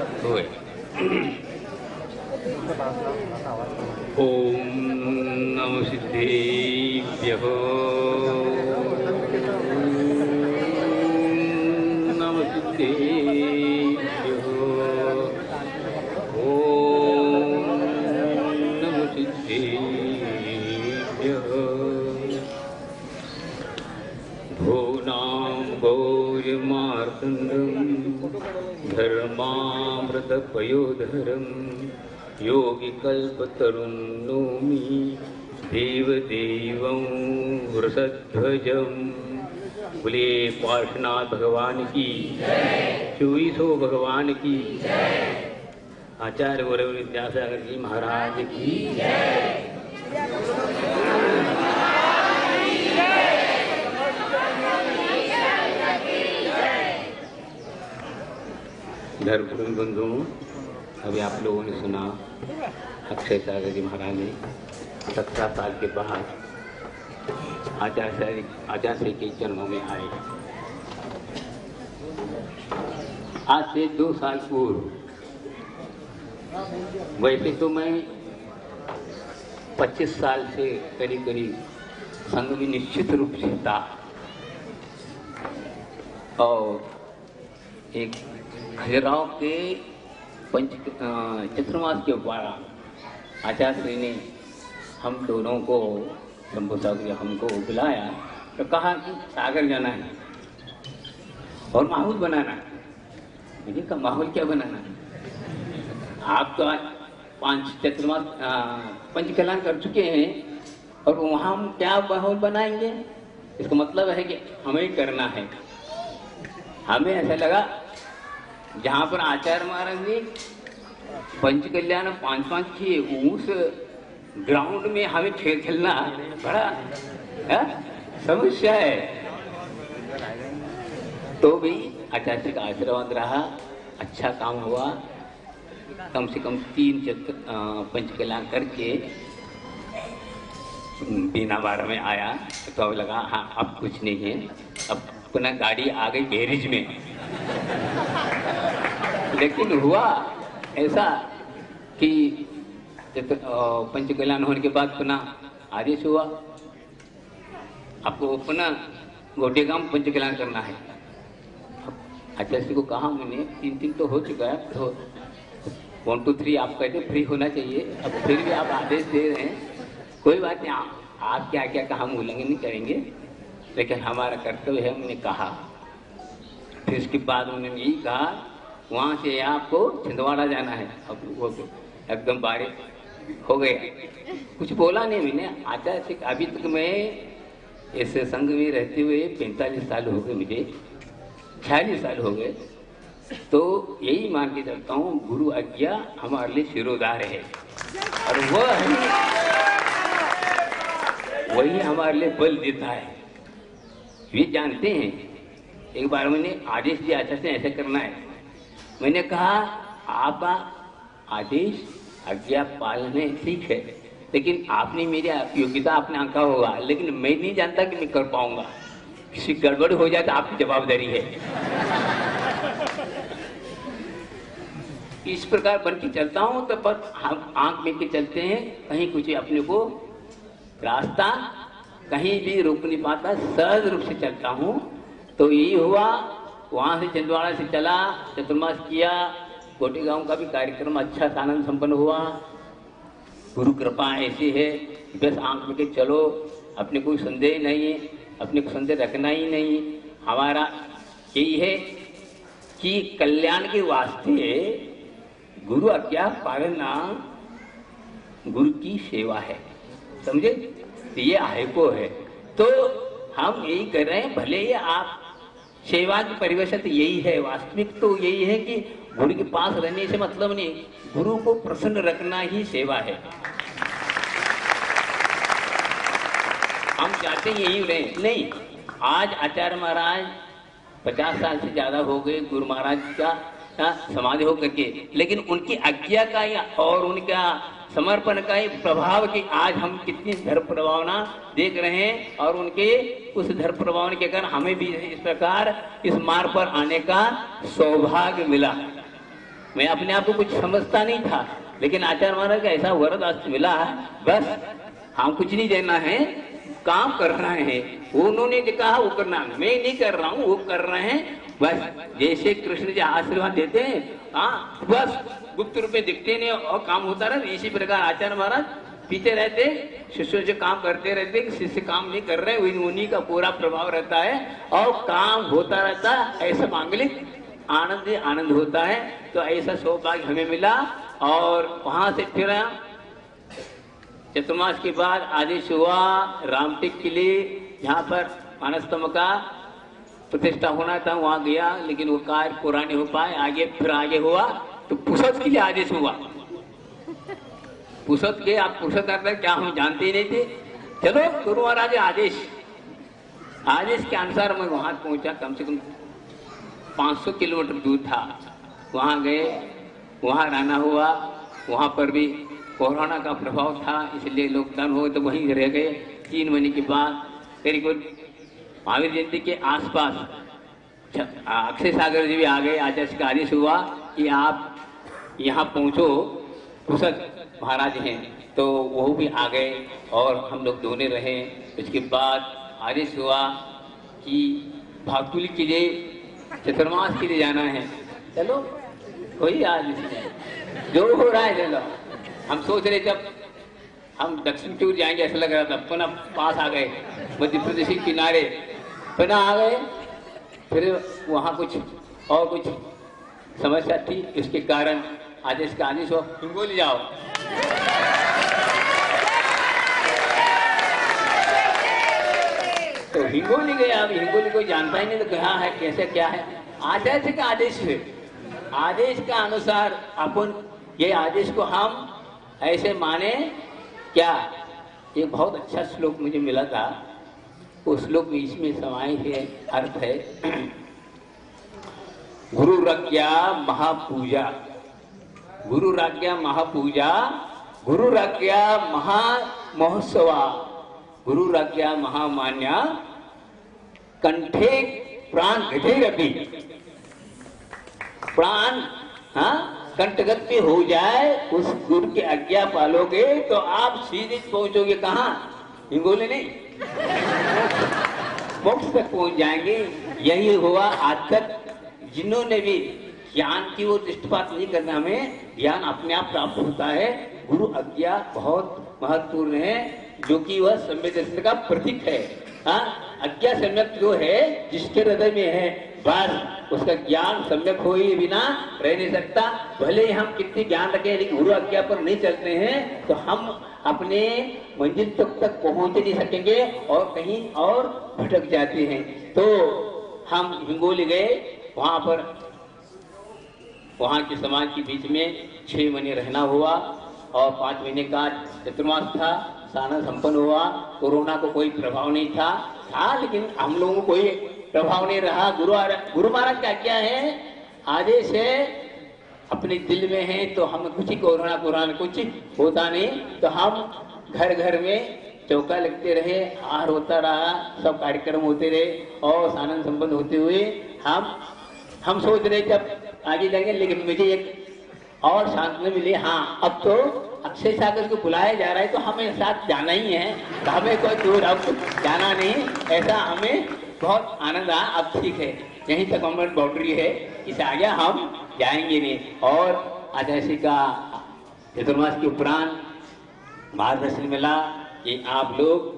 होय। ओम नमः सिद्धेभ्यः। नमः सिद्धेभ्यः। ओम नमः सिद्धेभ्यः। भोनाम्भोजमार्तण्डं धर्मामृतपयोधरं योगिकल्पतरुं नौमि देवदेवं वृषध्वजं। बोले पार्श्वनाथ भगवान की, चौबीसों भगवान की, आचार्य गौरव विद्यासागर जी महाराज की। धर्म बंधुओं, अभी आप लोगों ने सुना अक्षय सागर जी महाराज ने 17 साल के बाद आचार्य के चरणों में आए। आज से 2 साल पूर्व, वैसे तो मैं 25 साल से करीब संघ में निश्चित रूप से था, और एक खजुराहो के चतुर्मास के द्वारा आचार्य ने हम दोनों को, शंभू सागर हमको बुलाया तो कहा कि सागर जाना है और माहौल बनाना है। मैंने कहा माहौल क्या बनाना है? आप तो आज 5 चतुर्मास पंचकल्याण कर चुके हैं और वहाँ हम क्या माहौल बनाएंगे? इसका मतलब है कि हमें करना है। हमें ऐसा लगा जहाँ पर आचार्य महाराज ने पंचकल्याण 5-5 किए, उस ग्राउंड में हमें खेल खेलना बड़ा समस्या है। तो भी आचार्य का आशीर्वाद रहा, अच्छा काम हुआ। कम से कम 3 पंचकल्याण करके बिना 12 में आया तो अब लगा हाँ अब कुछ नहीं है। अब पुनः गाड़ी आ गई गैरेज में। लेकिन हुआ ऐसा कि पंचकल्याण होने के बाद पुनः आदेश हुआ आपको पुनः गोटेगांव पंचकल्याण करना है। आचार्य को कहा मैंने 3 तो हो चुका है, तो 1 2 3 आप कहते फ्री होना चाहिए। अब फिर भी आप आदेश दे रहे हैं, कोई बात नहीं, आप क्या क्या कहा हम उल्लंघन नहीं करेंगे, लेकिन हमारा कर्तव्य है। मैंने कहा। फिर उसके बाद उन्होंने यही कहा वहाँ से आपको छिंदवाड़ा जाना है। अब वो तो एकदम बारिश हो गया, कुछ बोला नहीं मैंने। आचार्य से अभी तक मैं इस संघ में रहते हुए 45 साल हो गए, मुझे 46 साल हो गए, तो यही मान के चलता हूँ गुरु आज्ञा हमारे लिए शिरोधार है, और वही हमारे लिए बल देता है। वे जानते हैं। एक बार मैंने आदेश दिया आचार्य से ऐसा करना है। मैंने कहा आपका आदेश आज्ञा पालन है, ठीक है, लेकिन आपने मेरी योग्यता आपने आंका होगा, लेकिन मैं नहीं जानता कि मैं कर पाऊंगा। किसी गड़बड़ हो जाए तो आपकी जवाबदारी है। इस प्रकार बन के चलता हूँ, तो पर हम आंख में के चलते हैं, कहीं कुछ अपने को रास्ता कहीं भी रोक नहीं पाता, सहज रूप से चलता हूँ। तो यही हुआ, वहाँ से छिंदवाड़ा से चला, चतुर्मास किया, गोटेगांव का भी कार्यक्रम अच्छा आनंद संपन्न हुआ। गुरु कृपा ऐसी है, बस आंख में के चलो, अपने कोई संदेह नहीं है, अपने को संदेह रखना ही नहीं। हमारा यही है कि कल्याण के वास्ते गुरु आज्ञा पालना गुरु की सेवा है, समझे? तो ये आय को है, तो हम यही कर रहे हैं। भले ही आप सेवा की परिभाषा तो यही है, वास्तविक तो यही है कि गुरु के पास रहने से मतलब नहीं, गुरु को प्रसन्न रखना ही सेवा है। हम चाहते हैं यही रहे। नहीं, आज आचार्य महाराज 50 साल से ज्यादा हो गए गुरु महाराज का समाधि होकर के, लेकिन उनकी आज्ञा का और उनका समर्पण का ही प्रभाव कि आज हम कितनी धर्म प्रभावना देख रहे हैं, और उनके उस धर्म प्रभावना के कारण हमें भी इस प्रकार इस मार्ग पर आने का सौभाग्य मिला। मैं अपने आप को कुछ समझता नहीं था, लेकिन आचार्य महाराज का ऐसा वरद आज मिला, बस हम कुछ नहीं देना है, काम करना है। उन्होंने जो कहा वो करना, मैं नहीं कर रहा हूँ, वो कर रहे हैं। बस जैसे कृष्ण जी आशीर्वाद देते हैं, हाँ बस गुप्त रूप में दिखते नहीं और काम होता रहा। इसी प्रकार आचार्य महाराज पीछे रहते, शिष्यों से काम करते रहते, शिष्य काम नहीं कर रहे, उन्हीं का पूरा प्रभाव रहता है और काम होता रहता है। ऐसा मांगलिक आनंद आनंद होता है। तो ऐसा सौभाग्य हमें मिला। और वहां से फिर चतुर्मास के बाद आदेश हुआ रामटेक के लिए, जहाँ पर मानस्तंभ का प्रतिष्ठा होना था, वहां गया, लेकिन वो कार्य पूरा नहीं हो पाए। आगे फिर आगे हुआ तो पुसद के लिए आदेश हुआ। पुसद के, आप पुसद करते क्या हम जानते ही नहीं थे। चलो गुरु महाराज आदेश के अनुसार मैं वहां पहुंचा। कम से कम 500 किलोमीटर दूर था। वहां गए, वहां रहना हुआ। वहां पर भी कोरोना का प्रभाव था, इसलिए लॉकडाउन हो तो वहीं रह गए। 3 महीने के बाद करीब महावीर जयंती के आसपास अक्षय सागर जी भी आ गए। आचार्य का आदेश हुआ कि आप यहाँ पहुँचो, पुसद महाराज हैं, तो वो भी आ गए और हम लोग दोनों रहे। उसके बाद आदेश हुआ कि भाकुल के लिए, चतुर्मास के लिए जाना है। चलो कोई आदेश जो हो रहा है चलो। हम सोच रहे जब हम दक्षिण की ओर जाएंगे ऐसा लग रहा था, पुनः पास आ गए, मध्य प्रदेश के किनारे पुनः आ गए। फिर वहाँ कुछ और कुछ समस्या थी, इसके कारण आदेश का आदेश हो हिंगोली जाओ। तो हिंगोली गया। अब हिंगोली कोई जानता ही नहीं तो कहाँ है, कैसे क्या है। आचार्य का आदेश है, आदेश का अनुसार अपन ये आदेश को हम ऐसे माने क्या। ये बहुत अच्छा श्लोक मुझे मिला था, उस श्लोक में इसमें समाये है अर्थ है गुरुराज्ञा महापूजा, गुरुराज्ञा महापूजा, गुरुराज्ञा महामहोत्सवा, गुरुराज्ञा महामान्या, कंठे प्राण गठेरपि। प्राण कंठगत पे हो जाए, उस गुरु की आज्ञा पालोगे तो आप सीधे पहुंचोगे कहाँ, हिंगोली नहीं, मोक्ष तक पहुंच जाएंगे। यही हुआ आज तक। जिन्होंने भी ज्ञान की ओर दृष्टिपात नहीं करना, हमें ज्ञान अपने आप प्राप्त होता है। गुरु आज्ञा बहुत महत्वपूर्ण है, जो कि वह संवेदनशीलता का प्रतीक है। आज्ञा सम्यक जो है, जिसके हृदय में है, बस उसका ज्ञान सम्यक हो ही बिना रह नहीं सकता। भले ही हम कितनी ज्ञान रखें, लेकिन गुरु आज्ञा पर नहीं चलते हैं तो हम अपने मंजिल तक पहुंच नहीं सकेंगे और कहीं और भटक जाते हैं। तो हम हिंगोली गए, वहां पर वहां के समाज के बीच में 6 महीने रहना हुआ और 5 महीने का चतुर्मास था, साना संपन्न हुआ। कोरोना को कोई प्रभाव नहीं था, लेकिन हम लोगों को कोई प्रभाव नहीं रहा। गुरु महाराज का क्या है, आदेश है, अपने दिल में है, तो हम कुछ ही कोरोना कुछ होता नहीं। तो हम घर घर में चौका लगते रहे, आहार होता रहा, सब कार्यक्रम होते रहे और सानंद संपन्न होते हुए हम सोच रहे जब आगे जाएंगे। लेकिन मुझे एक और शांति मिली, हाँ अब तो अक्षय सागर को बुलाया जा रहा है तो हमें साथ जाना ही है, तो हमें कोई दूर अब जाना नहीं। ऐसा हमें बहुत आनंद आया। अब ठीक है, यहीं तक हमारी बाउंड्री है, इससे आगे हम जाएंगे नहीं। और आचार्य का चतुर्मास के उपरांत मार्गदर्शन मिला कि आप लोग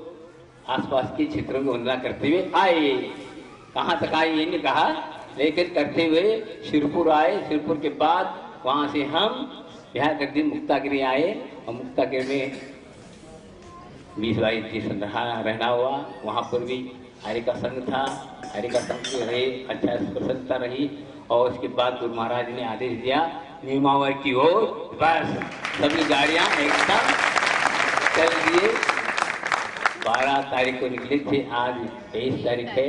आसपास के क्षेत्रों में वंदना करते हुए आए। कहाँ तक आए ये नहीं कहा, लेकिन करते हुए शिरपुर आए। शिरपुर के बाद वहाँ से हम यहाँ तक दिन मुक्तागिरी आए और मुक्तागिरी में 20-22 दिन रहना हुआ। वहाँ पर भी हरि का संग था, हरि का संग रहे, अच्छा प्रसन्नता रही। और उसके बाद गुरु महाराज ने आदेश दिया नियमावली की ओर, बस सभी गाड़ियाँ एकदम चल दिए। 12 तारीख को निकले थे, आज 23 तारीख है।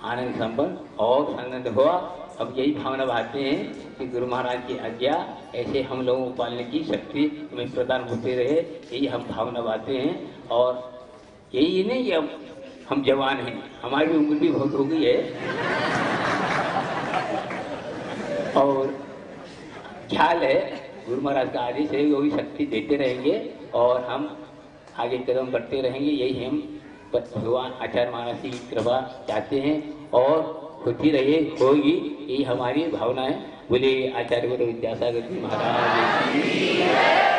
आनंद संपन्न और आनंद हुआ। अब यही भावना भाते हैं कि गुरु महाराज की आज्ञा ऐसे हम लोगों को पालने की शक्ति हमें प्रदान होते रहे, यही हम भावना भाते हैं। और यही नहीं कि अब हम जवान हैं, हमारी उम्र भी बहुत हो गई है और ख्याल है, गुरु महाराज का आदेश है, वो भी शक्ति देते रहेंगे और हम आगे कदम बढ़ते रहेंगे। यही हम भगवान आचार्य महाराज की कृपा चाहते हैं और होती रहे, होगी, यही हमारी भावना है। बोले आचार्य गुरु विद्यासागर जी महाराज।